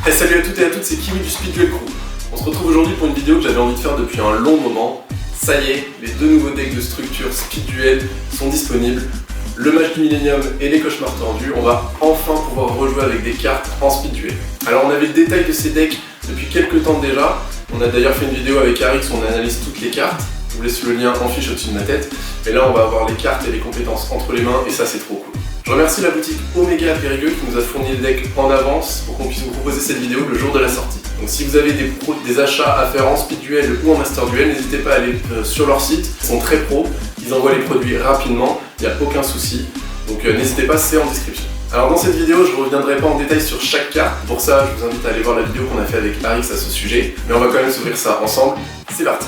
Hey, salut à toutes et à toutes, c'est Kiwi du Speed Duel Crew. On se retrouve aujourd'hui pour une vidéo que j'avais envie de faire depuis un long moment. Ça y est, les deux nouveaux decks de structure Speed Duel sont disponibles. Le Mage du Millennium et les Cauchemars Tordus. On va enfin pouvoir rejouer avec des cartes en Speed Duel. Alors on avait le détail de ces decks depuis quelques temps déjà. On a d'ailleurs fait une vidéo avec Arix où on analyse toutes les cartes. Je vous laisse le lien en fiche au-dessus de ma tête. Et là on va avoir les cartes et les compétences entre les mains et ça c'est trop cool. Je remercie la boutique Omega à Périgueux qui nous a fourni les decks en avance pour qu'on puisse vous proposer cette vidéo le jour de la sortie. Donc si vous avez des achats à faire en Speed Duel ou en Master Duel, n'hésitez pas à aller sur leur site. Ils sont très pros, ils envoient les produits rapidement, il n'y a aucun souci. Donc n'hésitez pas, c'est en description. Alors dans cette vidéo, je ne reviendrai pas en détail sur chaque carte. Pour ça, je vous invite à aller voir la vidéo qu'on a fait avec Arix à ce sujet. Mais on va quand même s'ouvrir ça ensemble. C'est parti!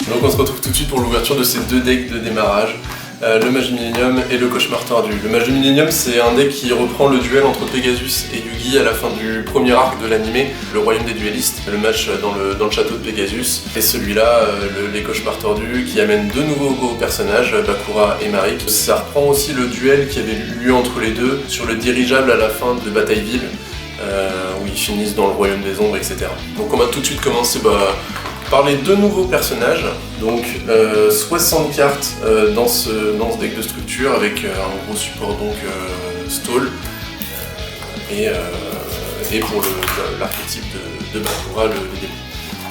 Donc on se retrouve tout de suite pour l'ouverture de ces deux decks de démarrage, le Mage du Millennium et le Cauchemar Tordu. Le Mage du Millennium, c'est un deck qui reprend le duel entre Pegasus et Yugi à la fin du premier arc de l'animé, le royaume des duellistes, le match dans le château de Pegasus. Et celui-là, les Cauchemars Tordus, qui amène deux nouveaux personnages, Bakura et Marik. Ça reprend aussi le duel qui avait eu lieu entre les deux sur le dirigeable à la fin de Batailleville, où ils finissent dans le royaume des ombres, etc. Donc on va tout de suite commencer par les deux nouveaux personnages, donc 60 cartes dans ce deck de structure avec un gros support donc Stall et pour l'archétype de Bakura, le démon.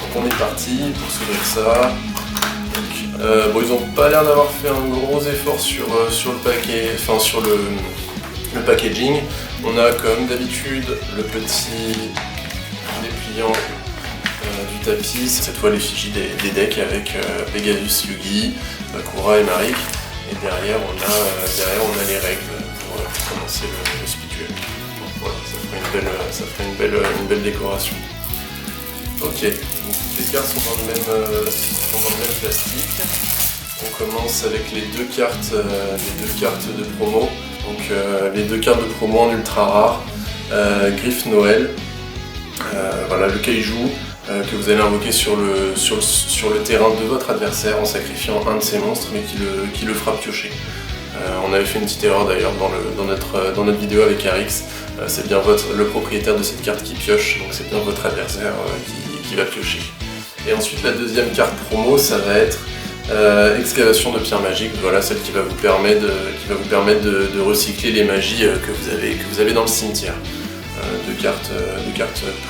Donc on est parti pour s'ouvrir ça. Donc, bon, ils n'ont pas l'air d'avoir fait un gros effort sur le paquet, enfin sur le packaging. On a comme d'habitude le petit dépliant du tapis, cette fois l'effigie des decks avec Pegasus, Yugi, Bakura et Marik. Et derrière on a les règles pour commencer le Speed Duel. Donc voilà, ça ferait une belle décoration. Ok, donc toutes les cartes sont dans le même plastique. On commence avec les deux cartes de promo. Donc les deux cartes de promo en ultra rare, Griffe Noël, voilà le Kaiju. Que vous allez invoquer sur le terrain de votre adversaire en sacrifiant un de ses monstres mais qui le fera piocher. On avait fait une petite erreur d'ailleurs dans notre vidéo avec Arix. C'est bien le propriétaire de cette carte qui pioche, donc c'est bien votre adversaire qui va piocher. Et ensuite la deuxième carte promo, ça va être Excavation de pierre magique, voilà celle qui va vous permettre de recycler les magies que vous avez dans le cimetière. Deux cartes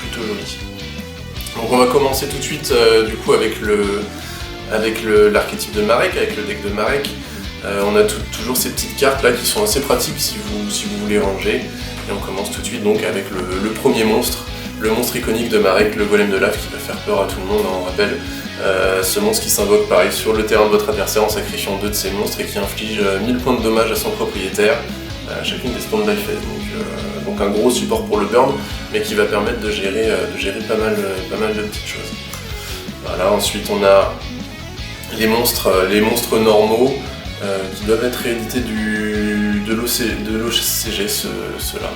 plutôt jolies. Donc on va commencer tout de suite du coup avec l'archétype de Marek, avec le deck de Marek. On a toujours ces petites cartes là qui sont assez pratiques si vous voulez ranger. Et on commence tout de suite donc avec le premier monstre, le monstre iconique de Marek, le golem de lave qui va faire peur à tout le monde. On rappelle ce monstre qui s'invoque pareil sur le terrain de votre adversaire en sacrifiant deux de ses monstres et qui inflige 1000 points de dommage à son propriétaire, chacune des spawns life. Donc un gros support pour le burn, mais qui va permettre de gérer pas mal de petites choses. Voilà, ensuite on a les monstres normaux qui doivent être réédités de l'OCG, ceux-là.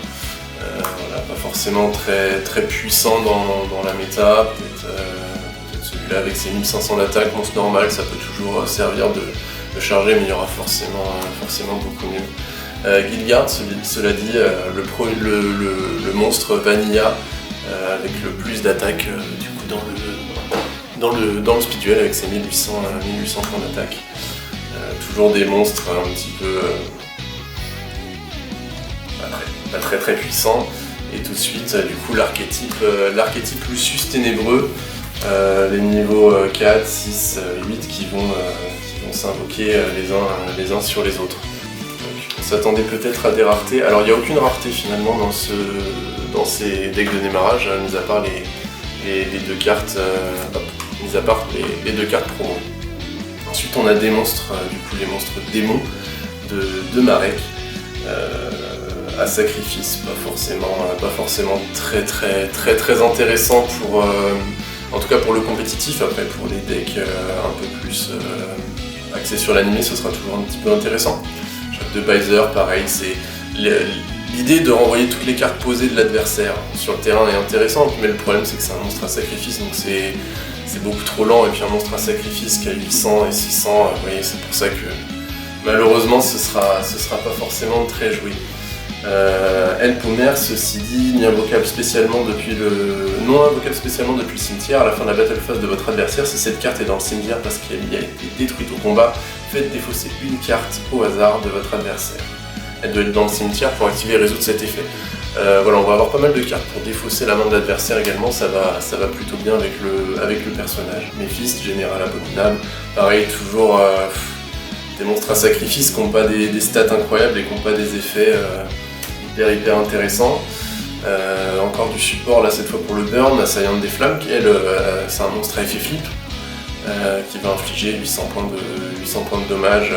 Voilà, pas forcément très puissant dans la méta, peut-être celui-là avec ses 1500 d'attaque, monstre normal, ça peut toujours servir de charger, mais il y aura forcément beaucoup mieux. Gilgard, cela dit, le monstre Vanilla avec le plus d'attaque du coup dans le Speed Duel avec ses 1800 points d'attaque. Toujours des monstres un petit peu pas très puissants. Et tout de suite du coup l'archétype Lucius Ténébreux, les niveaux 4, 6, 8 qui vont s'invoquer les uns sur les autres. On s'attendait peut-être à des raretés. Alors il n'y a aucune rareté finalement dans ces decks de démarrage, mis à part les deux cartes, les deux cartes promo. Ensuite on a des monstres, les monstres démons de Marek, à sacrifice, pas forcément très intéressant en tout cas pour le compétitif. Après pour les decks un peu plus axés sur l'animé, ce sera toujours un petit peu intéressant. De Baiser, pareil, c'est L'idée de renvoyer toutes les cartes posées de l'adversaire sur le terrain est intéressante, mais le problème c'est que c'est un monstre à sacrifice, donc c'est beaucoup trop lent, et puis un monstre à sacrifice qui a 800 et 600, vous voyez, c'est pour ça que malheureusement ce sera pas forcément très joué. El Pomer, ceci dit, non invocable spécialement depuis le cimetière. À la fin de la battle phase de votre adversaire, si cette carte est dans le cimetière parce qu'elle y a été détruite au combat, faites défausser une carte au hasard de votre adversaire. Elle doit être dans le cimetière pour activer et résoudre cet effet. Voilà, on va avoir pas mal de cartes pour défausser la main de l'adversaire également, ça va plutôt bien avec le personnage. Méphistes, général abominable, pareil, toujours des monstres à sacrifice qui n'ont pas des stats incroyables et qui n'ont pas des effets hyper intéressants. Encore du support là cette fois pour le burn, Assaillante des Flammes, qui elle, c'est un monstre à effet flip, qui va infliger 800 points de dommage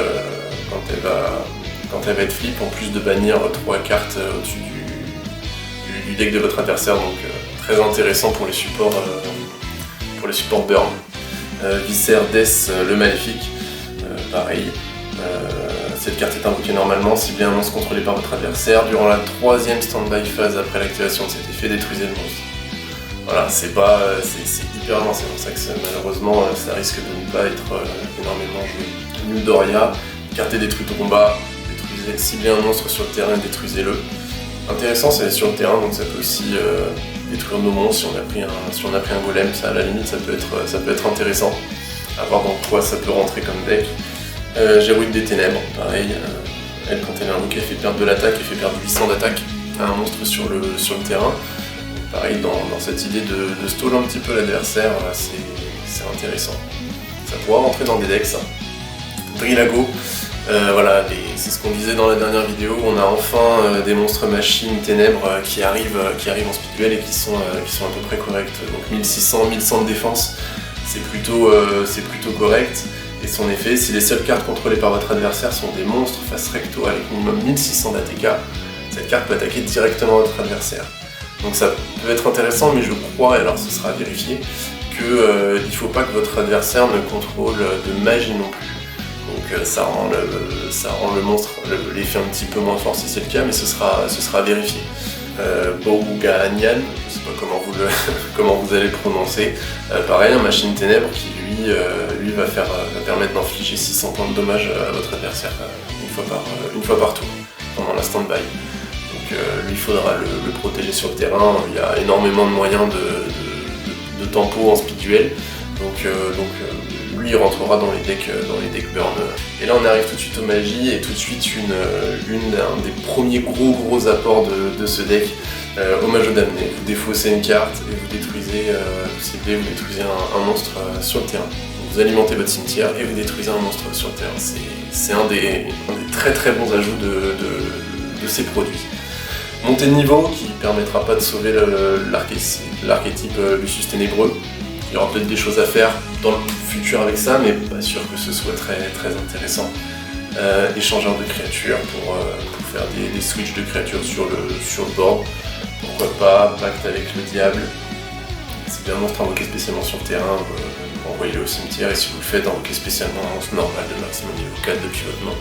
quand elle va être flip, en plus de bannir 3 cartes au-dessus du deck de votre adversaire, donc très intéressant pour les supports burn. Viscère Death, le maléfique, pareil. Cette carte est invoquée normalement, ciblez un monstre contrôlé par votre adversaire. Durant la 3e stand-by phase après l'activation de cet effet, détruisez le monstre. Voilà, c'est hyper lent, c'est pour ça que malheureusement ça risque de ne pas être énormément joué. Nuldoria, carte est détruite au combat, ciblez un monstre sur le terrain et détruisez-le. Intéressant, c'est sur le terrain, donc ça peut aussi détruire nos monstres. Si on a pris un golem, ça à la limite ça peut être intéressant. À voir dans quoi ça peut rentrer comme deck. Géroïde des Ténèbres, pareil, elle quand elle est invoquée elle fait perdre de l'attaque, elle fait perdre 800 d'attaque à un monstre sur le terrain. Donc, pareil, dans cette idée de stall un petit peu l'adversaire, c'est intéressant. Ça pourra rentrer dans des decks, ça. Drillago, voilà, c'est ce qu'on disait dans la dernière vidéo, on a enfin des monstres machines ténèbres qui arrivent en speed duel et qui sont à peu près corrects. Donc 1600, 1100 de défense, c'est plutôt correct. Et son effet, si les seules cartes contrôlées par votre adversaire sont des monstres face recto avec minimum 1600 d'ATK, cette carte peut attaquer directement votre adversaire. Donc ça peut être intéressant, mais je crois, et alors ce sera à vérifier, qu'il ne faut pas que votre adversaire ne contrôle de magie non plus. Donc ça rend le monstre, l'effet un petit peu moins fort si c'est le cas, mais ce sera à vérifier. Bouganian, je ne sais pas comment vous allez le prononcer, pareil, un machine ténèbres qui lui va permettre d'infliger 600 points de dommage à votre adversaire une fois par tour pendant la stand-by. Donc lui il faudra le protéger sur le terrain, il y a énormément de moyens de tempo en speed duel, donc lui il rentrera dans les decks burn. Et là on arrive tout de suite aux magies et tout de suite un des premiers gros apports de ce deck, hommage au damné. Vous défaussez une carte et vous détruisez un monstre sur le terrain. Vous alimentez votre cimetière et vous détruisez un monstre sur le terrain. C'est un des très bons ajouts de ces produits. Montée de niveau qui permettra pas de sauver l'archétype Lucius Ténébreux. Il y aura peut-être des choses à faire dans le futur avec ça, mais pas sûr que ce soit très intéressant. Échangeur de créatures pour faire des switches de créatures sur le board. Pourquoi pas, pacte avec le diable. C'est bien un monstre invoqué spécialement sur le terrain, envoyez-le au cimetière, et si vous le faites, invoquez spécialement un monstre normal de maximum niveau 4 de pivotement.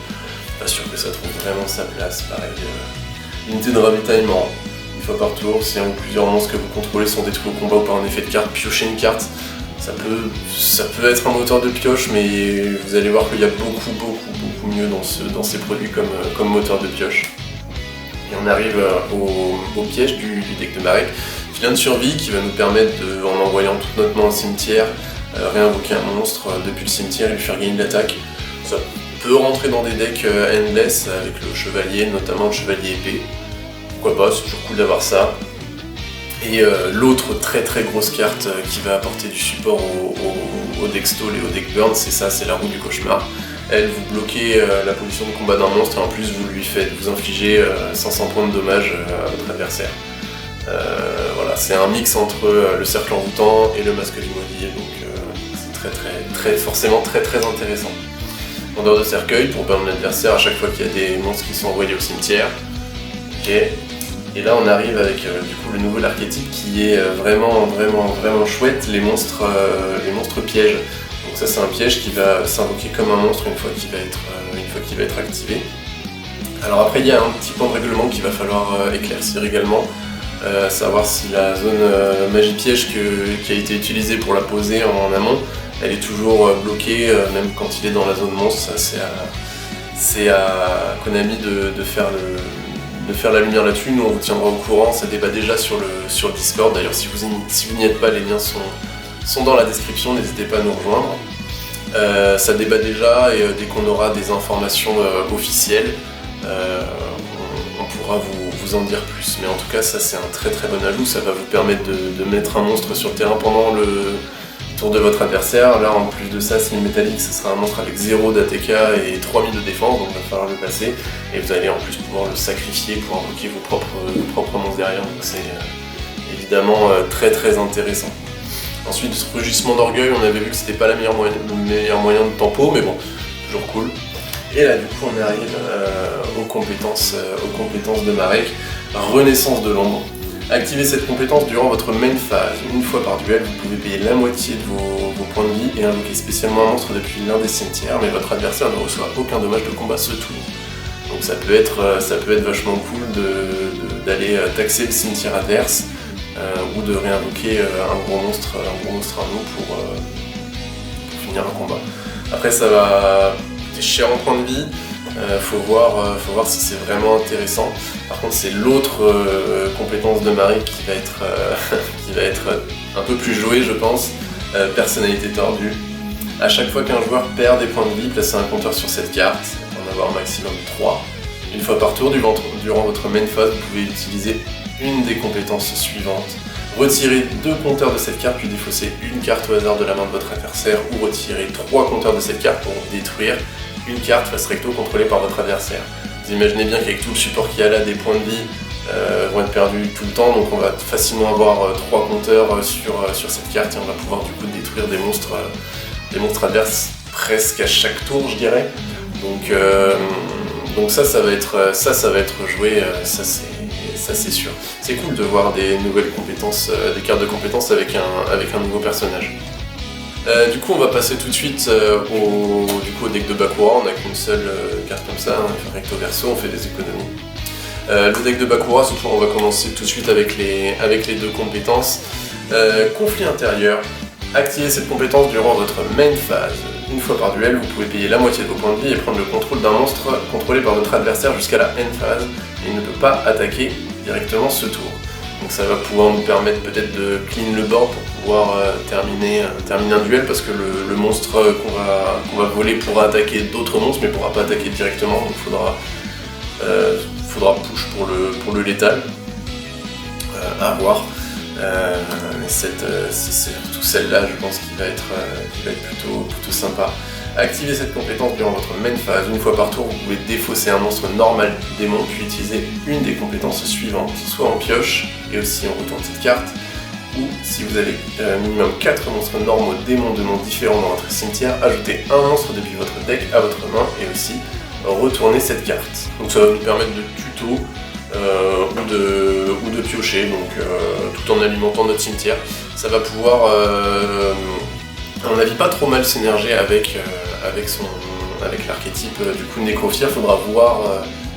Pas sûr que ça trouve vraiment sa place, pareil. Unité de ravitaillement, une fois par tour, si un ou plusieurs monstres que vous contrôlez sont détruits au combat ou par un effet de carte, piochez une carte. Ça peut être un moteur de pioche, mais vous allez voir qu'il y a beaucoup mieux dans ces produits comme moteur de pioche. Et on arrive au piège du deck de Marek, filin de survie qui va nous permettre, en envoyant toute notre main au cimetière, réinvoquer un monstre depuis le cimetière et lui faire gagner de l'attaque. Ça peut rentrer dans des decks endless avec le chevalier, notamment le chevalier épée. Pourquoi pas, c'est toujours cool d'avoir ça. Et l'autre très grosse carte qui va apporter du support au deck stall et au deck burn, c'est la roue du cauchemar. Elle, vous bloquez la position de combat d'un monstre et en plus vous infligez 500 points de dommage à votre adversaire. Voilà, c'est un mix entre le cercle envoûtant et le masque du maudit, donc c'est forcément très intéressant. En dehors de cercueil, pour burn l'adversaire à chaque fois qu'il y a des monstres qui sont envoyés au cimetière. Okay. Et là on arrive avec du coup le nouvel archétype qui est vraiment chouette, les monstres pièges. Donc ça c'est un piège qui va s'invoquer comme un monstre une fois qu'il va être activé. Alors après il y a un petit point de règlement qu'il va falloir éclaircir également, savoir si la zone magie piège qui a été utilisée pour la poser en amont, elle est toujours bloquée même quand il est dans la zone monstre. Ça, c'est à Konami de faire la lumière là-dessus. Nous on vous tiendra au courant, ça débat déjà sur le Discord. D'ailleurs si vous n'y êtes pas, les liens sont dans la description, n'hésitez pas à nous rejoindre. Ça débat déjà et dès qu'on aura des informations officielles, on pourra vous en dire plus. Mais en tout cas ça c'est un très très bon ajout, ça va vous permettre de mettre un monstre sur le terrain pendant le tour de votre adversaire. Là en plus de ça, semi-métallique, ce sera un monstre avec 0 d'ATK et 3000 de défense, donc il va falloir le passer. Et vous allez en plus pouvoir le sacrifier pour invoquer vos propres monstres derrière, donc c'est évidemment très très intéressant. Ensuite, ce rugissement d'orgueil, on avait vu que c'était pas le meilleur moyen de tempo, mais bon, toujours cool. Et là du coup on arrive aux compétences de Marek. Renaissance de l'ombre. Activez cette compétence durant votre main phase. Une fois par duel, vous pouvez payer la moitié de vos points de vie et invoquer spécialement un monstre depuis l'un des cimetières, mais votre adversaire ne reçoit aucun dommage de combat ce tour. Donc ça peut être vachement cool d'aller taxer le cimetière adverse ou de réinvoquer un gros monstre à nous pour finir un combat. Après ça va coûter cher en points de vie. Faut voir si c'est vraiment intéressant. Par contre c'est l'autre compétence de Marek qui va être un peu plus jouée je pense, personnalité tordue. À chaque fois qu'un joueur perd des points de vie, placez un compteur sur cette carte, en avoir un maximum 3. Une fois par tour, durant votre main phase, vous pouvez utiliser une des compétences suivantes. Retirez 2 compteurs de cette carte puis défausser une carte au hasard de la main de votre adversaire, ou retirez 3 compteurs de cette carte pour détruire une carte face recto contrôlée par votre adversaire. Vous imaginez bien qu'avec tout le support qu'il y a là, des points de vie vont être perdus tout le temps, donc on va facilement avoir 3 compteurs sur cette carte et on va pouvoir du coup détruire des monstres adverses presque à chaque tour je dirais. Donc ça va être joué, ça c'est sûr. C'est cool de voir des nouvelles compétences, des cartes de compétences avec un nouveau personnage. Du coup on va passer tout de suite au deck de Bakura. On n'a qu'une seule carte comme ça, hein, recto verso, on fait des économies. Le deck de Bakura, ce soir on va commencer tout de suite avec les 2 compétences. Conflit intérieur. Activez cette compétence durant votre main phase. Une fois par duel, vous pouvez payer la moitié de vos points de vie et prendre le contrôle d'un monstre contrôlé par votre adversaire jusqu'à la end phase. Et il ne peut pas attaquer directement ce tour. Donc ça va pouvoir nous permettre peut-être de clean le board pour pouvoir terminer un duel, parce que le monstre qu'on va voler pourra attaquer d'autres monstres mais ne pourra pas attaquer directement, donc il faudra push pour le létal. À voir. C'est surtout celle-là je pense qui va être plutôt sympa. Activez cette compétence durant votre main phase. Une fois par tour, vous pouvez défausser un monstre normal démon puis utiliser une des compétences suivantes, soit en pioche, et aussi on retourne cette carte, ou si vous avez minimum 4 monstres normaux démons de noms différents dans votre cimetière, ajoutez un monstre depuis votre deck à votre main et aussi retournez cette carte. Donc ça va nous permettre de tuto ou de piocher, donc tout en alimentant notre cimetière. Ça va pouvoir, à mon avis, pas trop mal synerger avec l'archétype du coup Nécrophile. Il faudra voir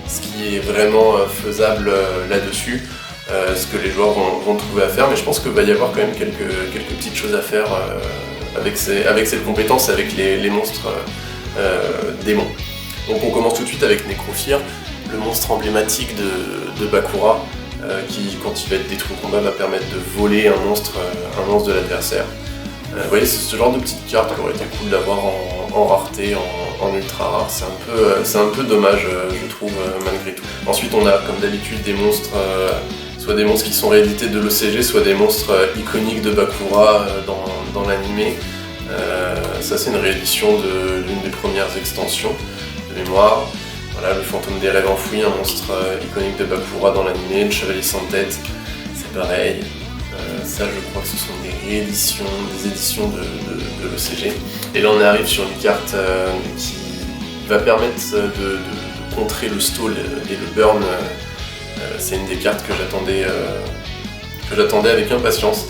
ce qui est vraiment faisable là-dessus, ce que les joueurs vont trouver à faire, mais je pense qu'il va y avoir quand même quelques petites choses à faire avec cette compétence, avec les monstres démons. Donc on commence tout de suite avec Nécrophile, le monstre emblématique de Bakura, qui, quand il va être détruit au combat, va permettre de voler un monstre de l'adversaire. Vous voyez, c'est ce genre de petite carte qui aurait été cool d'avoir en rareté, en ultra rare. C'est un peu dommage, je trouve, malgré tout. Ensuite, on a, comme d'habitude, des monstres, soit des monstres qui sont réédités de l'OCG, soit des monstres iconiques de Bakura dans l'animé. Ça, c'est une réédition d'une des premières extensions de mémoire. Voilà, le fantôme des rêves enfouis, un monstre iconique de Bakura dans l'animé, le chevalier sans tête, c'est pareil. Ça, je crois que ce sont des rééditions, des éditions de l'OCG. Et là, on arrive sur une carte qui va permettre de contrer le stall et le burn. C'est une des cartes que j'attendais avec impatience.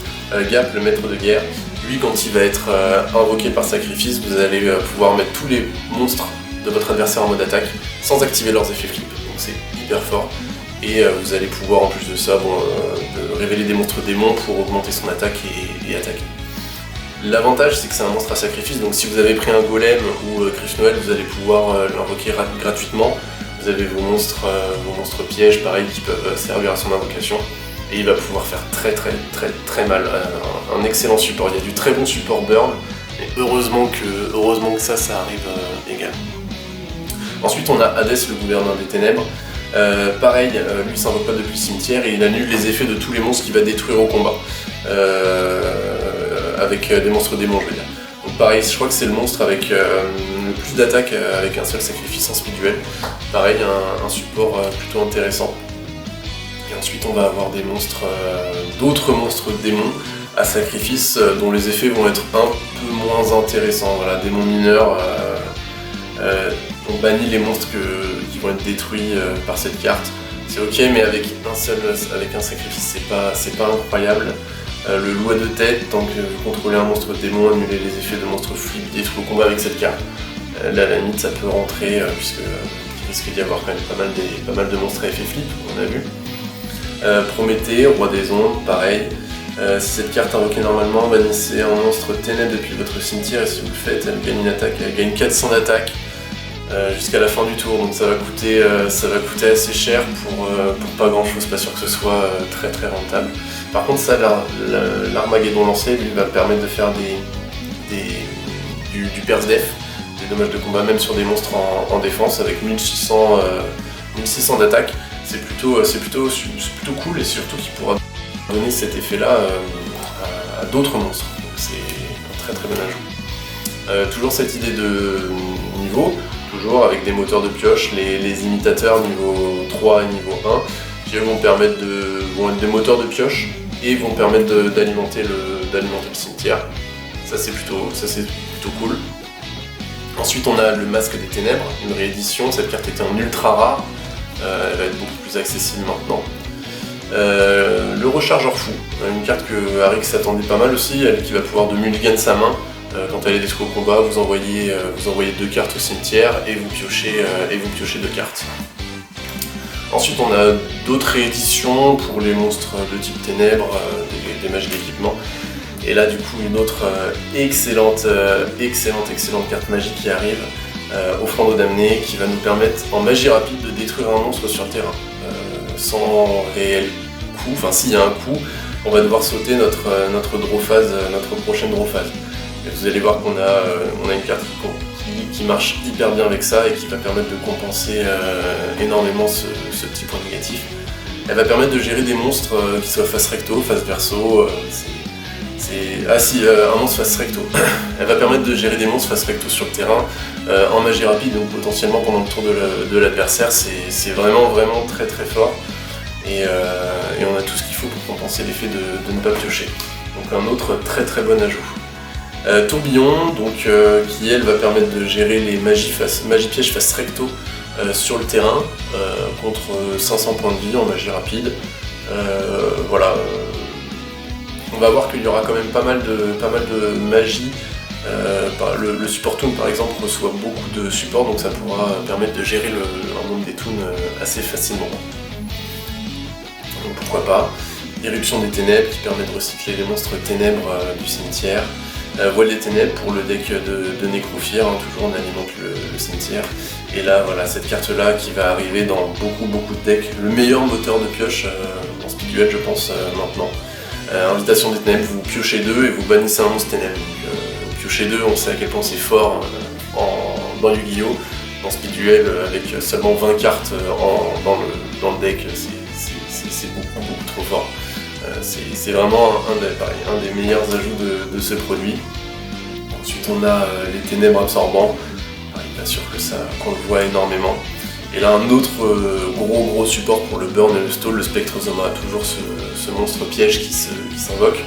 Gap, le maître de guerre, lui, quand il va être invoqué par sacrifice, vous allez pouvoir mettre tous les monstres de votre adversaire en mode attaque sans activer leurs effets flip. Donc donc c'est hyper fort. Et vous allez pouvoir en plus de ça révéler des monstres démons pour augmenter son attaque et attaquer. L'avantage c'est que c'est un monstre à sacrifice, donc si vous avez pris un golem ou Griffe Noël, vous allez pouvoir l'invoquer gratuitement. Vous avez vos monstres pièges pareil qui peuvent servir à son invocation. Et il va pouvoir faire très mal. Un excellent support, il y a du très bon support burn, et heureusement que ça arrive également. Ensuite on a Hadès, le gouverneur des ténèbres. Pareil, lui s'invoque pas depuis le cimetière et il annule les effets de tous les monstres qu'il va détruire au combat. Avec des monstres démons, je veux dire. Donc pareil, je crois que c'est le monstre avec le plus d'attaques avec un seul sacrifice en speed duel. Pareil, un support plutôt intéressant. Et ensuite on va avoir des monstres, d'autres monstres démons à sacrifice dont les effets vont être un peu moins intéressants. Voilà, démons mineurs, on bannit les monstres qui vont être détruits par cette carte. C'est ok, mais avec un sacrifice c'est pas incroyable. Le loup à 2 têtes, tant que vous contrôlez un monstre démon, annuler les effets de monstres flip détruits au combat avec cette carte. Là à la limite ça peut rentrer puisqu'il risque d'y avoir quand même pas mal de monstres à effet flip, on a vu. Prométhée, roi des ondes, pareil. Si cette carte invoquée normalement, bannissez un monstre ténèbres depuis votre cimetière et si vous le faites, elle gagne une attaque, elle gagne 400 d'attaque jusqu'à la fin du tour, donc ça va coûter assez cher pour pas grand chose, pas sûr que ce soit très rentable. Par contre ça, l'Armageddon lancé lui va permettre de faire du perce def, des dommages de combat même sur des monstres en défense avec 1600 d'attaque. C'est plutôt cool et surtout qu'il pourra donner cet effet là à d'autres monstres, donc c'est un très bon ajout. Toujours cette idée de niveau, toujours avec des moteurs de pioche, les imitateurs niveau 3 et niveau 1 qui vont être des moteurs de pioche et vont permettre d'alimenter le cimetière. Ça c'est plutôt cool. Ensuite on a le masque des ténèbres, une réédition, cette carte était en ultra rare. Elle va être beaucoup plus accessible maintenant. Le rechargeur fou, une carte que Arik s'attendait pas mal aussi, elle qui va pouvoir de mulligan sa main. Quand elle est détruite au combat, vous envoyez 2 cartes au cimetière et vous piochez 2 cartes. Ensuite on a d'autres rééditions pour les monstres de type ténèbres, des mages d'équipement. Et là du coup une autre excellente carte magique qui arrive. Offrande aux damnés qui va nous permettre en magie rapide de détruire un monstre sur le terrain sans réel coup, enfin s'il y a un coup on va devoir sauter notre prochaine draw phase. Et vous allez voir qu'on a une carte qui marche hyper bien avec ça et qui va permettre de compenser énormément ce petit point négatif. Elle va permettre de gérer des monstres qui soient face recto, face verso, un monstre face recto. Elle va permettre de gérer des monstres face recto sur le terrain en magie rapide, donc potentiellement pendant le tour de l'adversaire, c'est vraiment très fort. Et on a tout ce qu'il faut pour compenser l'effet de ne pas piocher. Donc un autre très bon ajout. Tourbillon, donc, qui elle va permettre de gérer les magie pièges face recto sur le terrain contre 500 points de vie en magie rapide. Voilà. On va voir qu'il y aura quand même pas mal de magie. Le support toon par exemple reçoit beaucoup de support, donc ça pourra permettre de gérer un monde des toons assez facilement. Donc pourquoi pas. Éruption des ténèbres qui permet de recycler les monstres ténèbres du cimetière. Voile des ténèbres pour le deck de Nécrophir, toujours on alimente le cimetière. Et là voilà, cette carte là qui va arriver dans beaucoup de decks, le meilleur moteur de pioche en speed duel je pense maintenant. Invitation des ténèbres, vous piochez 2 et vous bannissez un monstre ténèbres. Donc, piocher 2, on sait à quel point c'est fort dans Yu-Gi-Oh! Dans Speed Duel, avec seulement 20 cartes dans le deck, c'est beaucoup trop fort. C'est vraiment un des meilleurs ajouts de ce produit. Ensuite on a les ténèbres absorbants, pas sûr qu'on le voit énormément. Et là un autre gros support pour le burn et le stall, le Spectrosoma, toujours ce monstre piège qui s'invoque.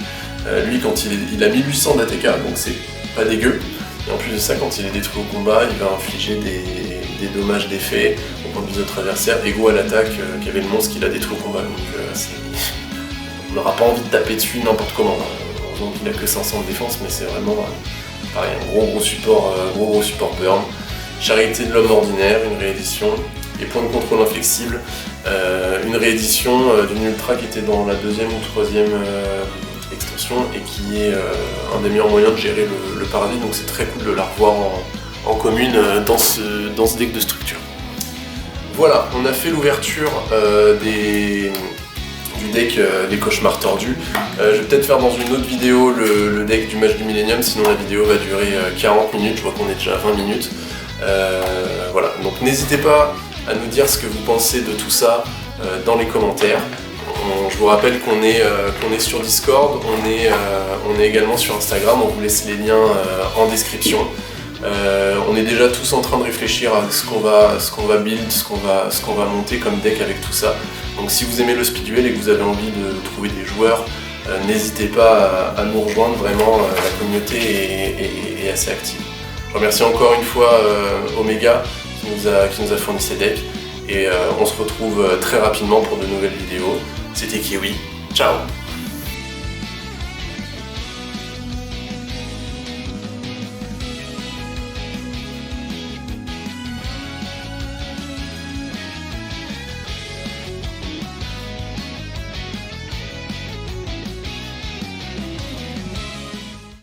Lui quand il a 1800 d'ATK, donc c'est pas dégueu. Et en plus de ça, quand il est détruit au combat, il va infliger des dommages d'effet au point de vue de notre adversaire égaux à l'attaque qu'avait le monstre qu'il a détruit au combat. Donc on n'aura pas envie de taper dessus n'importe comment. Heureusement qu'il n'a que 500 de défense, mais c'est vraiment pareil, un gros support burn. Charité de l'homme ordinaire, une réédition. et point de contrôle inflexible. Une réédition d'une Ultra qui était dans la deuxième ou troisième extension et qui est un des meilleurs moyens de gérer le paradis, donc c'est très cool de la revoir en commune dans ce deck de structure. Voilà, on a fait l'ouverture du deck des cauchemars tordus. Je vais peut-être faire dans une autre vidéo le deck du match du Millennium, sinon la vidéo va durer 40 minutes, je vois qu'on est déjà à 20 minutes. Voilà, donc n'hésitez pas à nous dire ce que vous pensez de tout ça dans les commentaires. Je vous rappelle qu'on est sur Discord, on est également sur Instagram, on vous laisse les liens en description. On est déjà tous en train de réfléchir à ce qu'on va build, ce qu'on va monter comme deck avec tout ça. Donc si vous aimez le speed duel et que vous avez envie de trouver des joueurs, n'hésitez pas à nous rejoindre, vraiment la communauté est assez active. Je remercie encore une fois Omega qui nous a fourni ces decks et on se retrouve très rapidement pour de nouvelles vidéos. C'était Kiwi, ciao!